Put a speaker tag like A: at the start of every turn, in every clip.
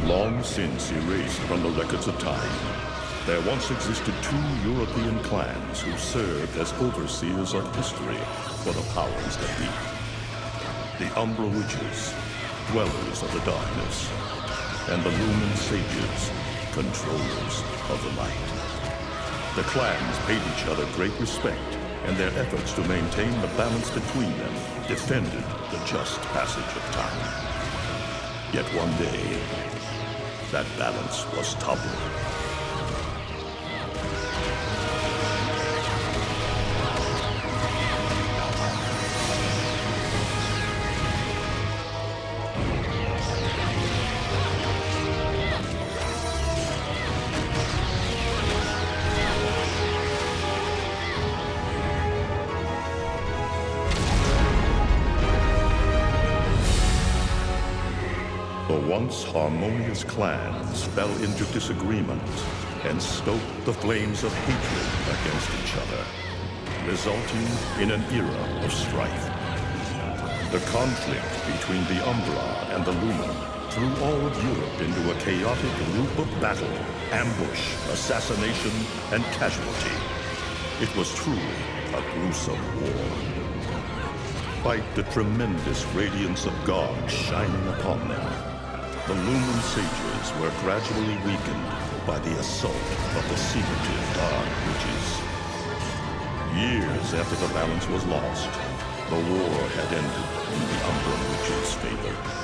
A: Long since erased from the records of time, there once existed two European clans who served as overseers of history for the powers that be. The Umbra Witches, dwellers of the darkness, and the Lumen Sages, controllers of the light. The clans paid each other great respect, and their efforts to maintain the balance between them defended the just passage of time. Yet one day, that balance was toppled. Once harmonious clans fell into disagreement and stoked the flames of hatred against each other, resulting in an era of strife. The conflict between the Umbra and the Lumen threw all of Europe into a chaotic loop of battle, ambush, assassination, and casualty. It was truly a gruesome war. Despite the tremendous radiance of God shining upon them, the Lumen Sages were gradually weakened by the assault of the secretive Dark Witches. Years after the balance was lost, the war had ended in the Umbra Witches' favor.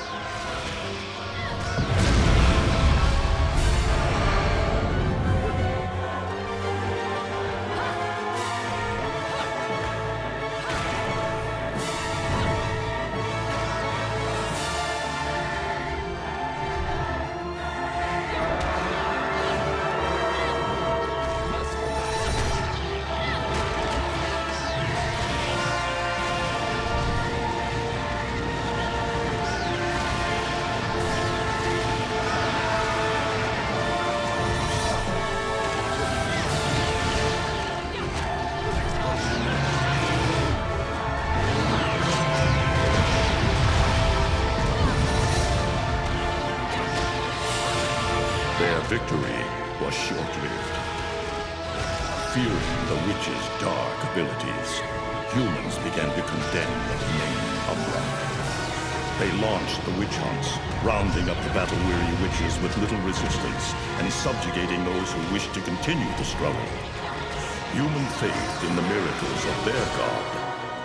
A: Victory was short-lived. Fearing the witches' dark abilities, humans began to condemn the remaining Umbra. They launched the witch hunts, rounding up the battle-weary witches with little resistance and subjugating those who wished to continue the struggle. Human faith in the miracles of their god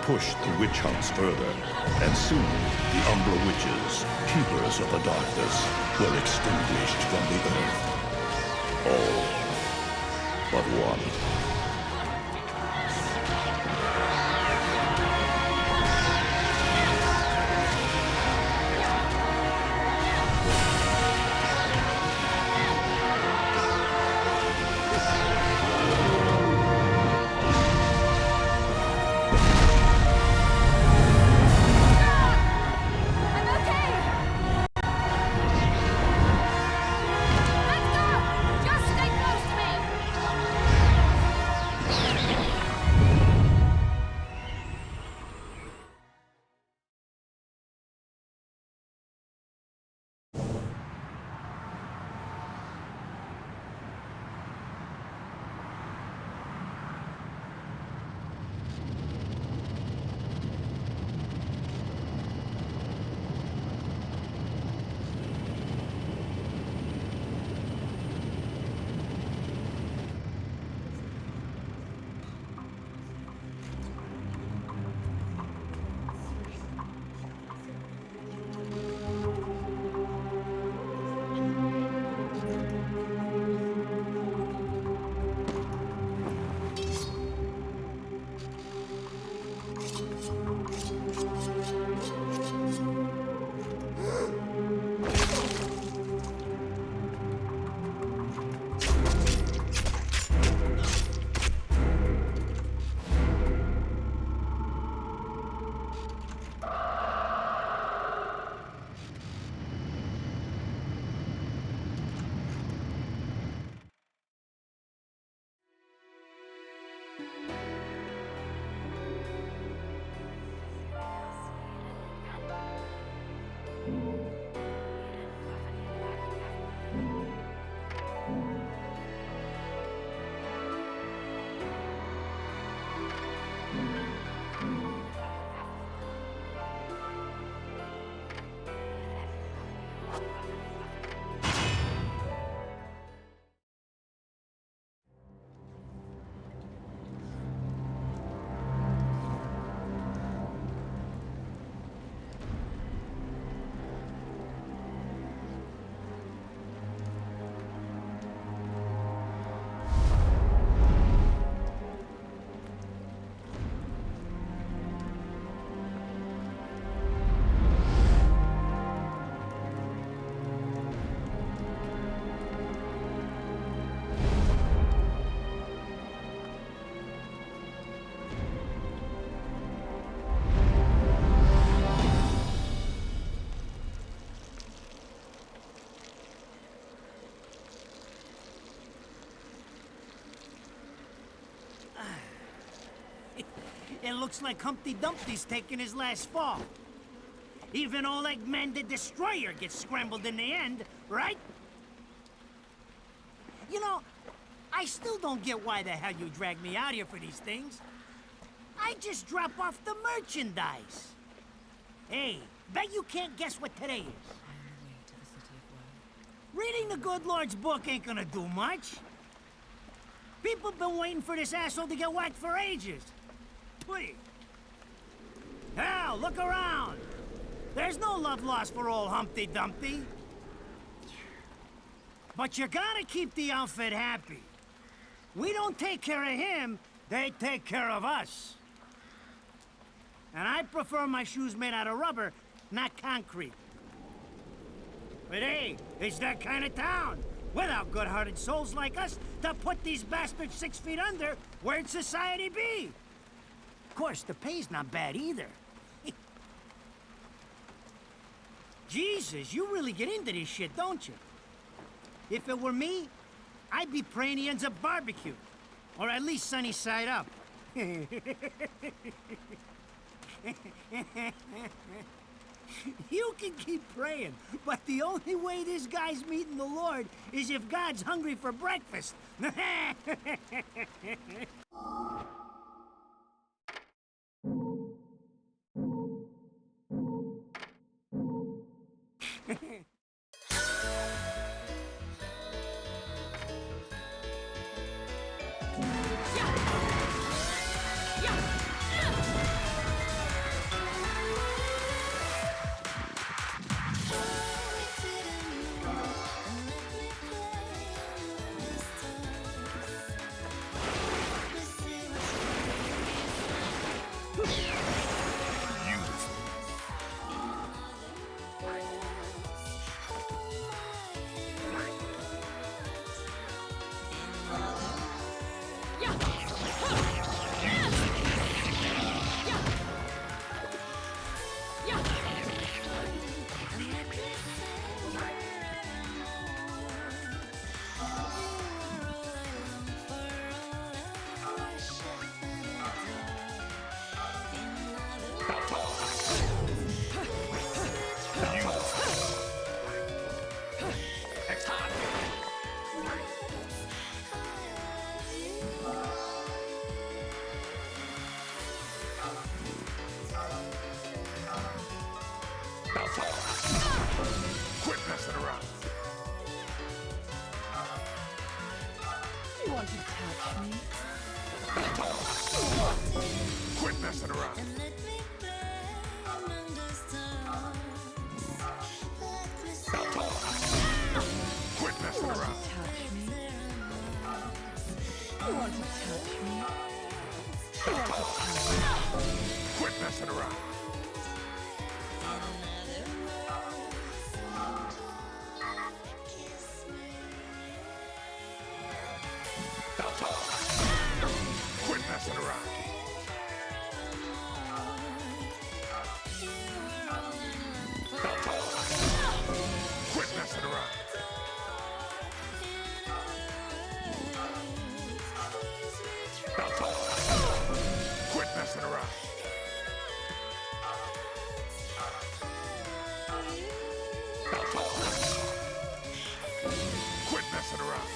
A: pushed the witch hunts further, and soon the Umbra Witches, keepers of the darkness, were extinguished from the earth. All but one.
B: looks like Humpty Dumpty's taking his last fall. Even old Eggman the Destroyer gets scrambled in the end, right? You know, I still don't get why the hell you dragged me out here for these things. I just drop off the merchandise. Hey, bet you can't guess what today is. Reading the good Lord's book ain't gonna do much. People been waiting for this asshole to get whacked for ages. Please. Hell, look around. There's no love lost for old Humpty Dumpty. But you gotta keep the outfit happy. We don't take care of him, they take care of us. And I prefer my shoes made out of rubber, not concrete. But hey, it's that kind of town. Without good-hearted souls like us to put these bastards 6 feet under, where'd society be? Of course, the pay's not bad either. Jesus, you really get into this shit, don't you? If it were me, I'd be praying he ends up barbecued. Or at least sunny side up. You can keep praying, but the only way this guy's meeting the Lord is if God's hungry for breakfast.
C: Quit messing around.
D: You want to touch me?
C: Quit messing around. Quit messing around.
D: Touch me? You want to touch me? You want to touch me?
C: Quit messing around. Quit messing around. Quit messing around. Quit messing around. Quit messing around.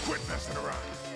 C: Quit messing around.